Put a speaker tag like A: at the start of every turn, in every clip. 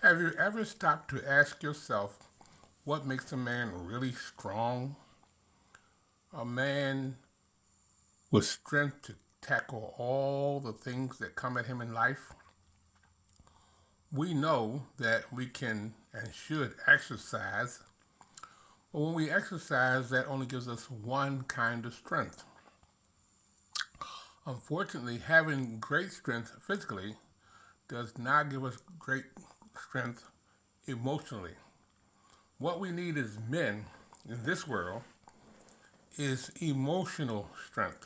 A: Have you ever stopped to ask yourself what makes a man really strong? A man with strength to tackle all the things that come at him in life? We know that we can and should exercise, but when we exercise, that only gives us one kind of strength. Unfortunately, having great strength physically does not give us great strength emotionally. What we need as men in this world is emotional strength.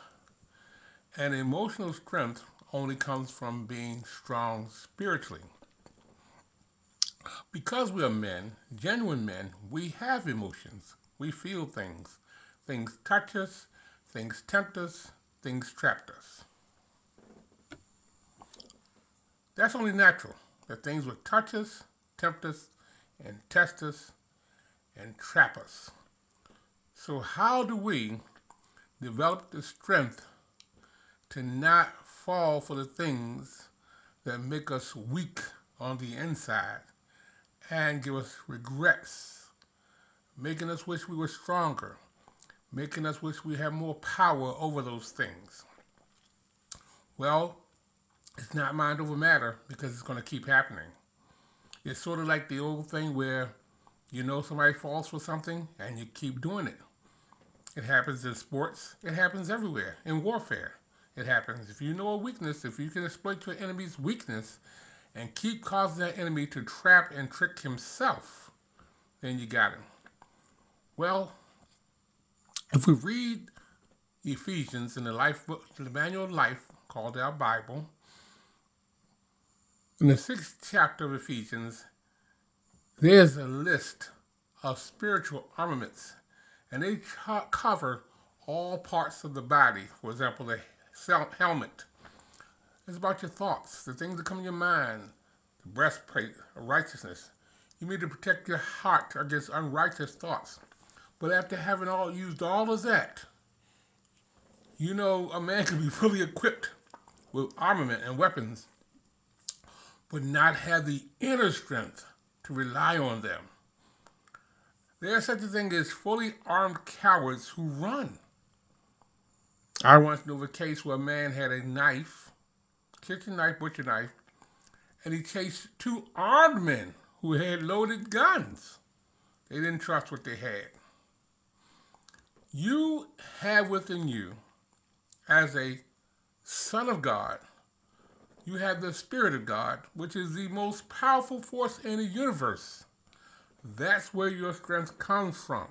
A: And emotional strength only comes from being strong spiritually. Because we are men, genuine men, we have emotions. We feel things. Things touch us, things tempt us, things trap us. That's only natural, that things would touch us, tempt us, and test us, and trap us. So, how do we develop the strength to not fall for the things that make us weak on the inside and give us regrets, making us wish we were stronger, making us wish we had more power over those things? Well, it's not mind over matter because it's going to keep happening. It's sort of like the old thing where you know somebody falls for something and you keep doing it. It happens in sports. It happens everywhere. In warfare, it happens. If you know a weakness, if you can exploit your enemy's weakness and keep causing that enemy to trap and trick himself, then you got him. Well, if we read Ephesians in the life book, the manual of life called our Bible, in the 6th chapter of Ephesians, there's a list of spiritual armaments, and they cover all parts of the body. For example, the helmet is about your thoughts, the things that come in your mind, the breastplate of righteousness. You need to protect your heart against unrighteous thoughts. But after having used all of that, you know a man can be fully equipped with armament and weapons, but not have the inner strength to rely on them. There's such a thing as fully armed cowards who run. I once knew of a case where a man had a knife, kitchen knife, butcher knife, and he chased two armed men who had loaded guns. They didn't trust what they had. You have within you, as a son of God, you have the Spirit of God, which is the most powerful force in the universe. That's where your strength comes from.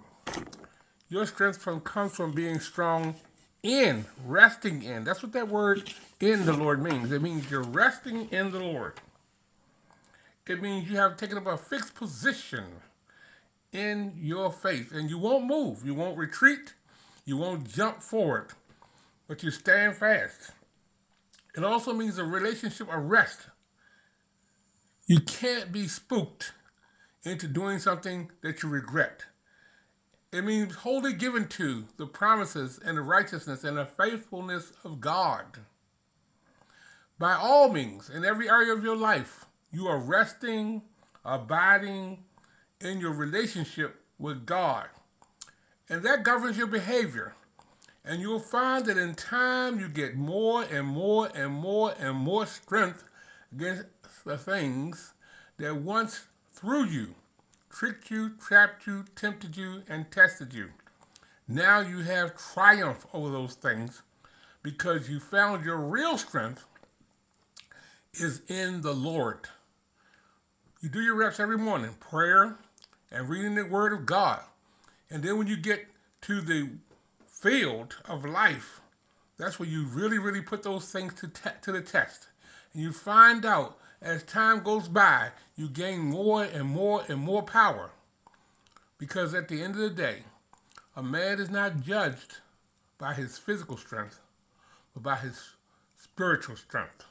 A: Your strength comes from being strong in, resting in. That's what that word in the Lord means. It means you're resting in the Lord. It means you have taken up a fixed position in your faith, and you won't move. You won't retreat. You won't jump forward, but you stand fast. It also means a relationship of rest. You can't be spooked into doing something that you regret. It means wholly given to the promises and the righteousness and the faithfulness of God. By all means, in every area of your life, you are resting, abiding in your relationship with God. And that governs your behavior. And you'll find that in time you get more and more and more and more strength against the things that once threw you, tricked you, trapped you, tempted you, and tested you. Now you have triumph over those things because you found your real strength is in the Lord. You do your reps every morning, prayer and reading the Word of God. And then when you get to the field of life, that's where you really, really put those things to the test. And you find out as time goes by, you gain more and more and more power. Because at the end of the day, a man is not judged by his physical strength, but by his spiritual strength.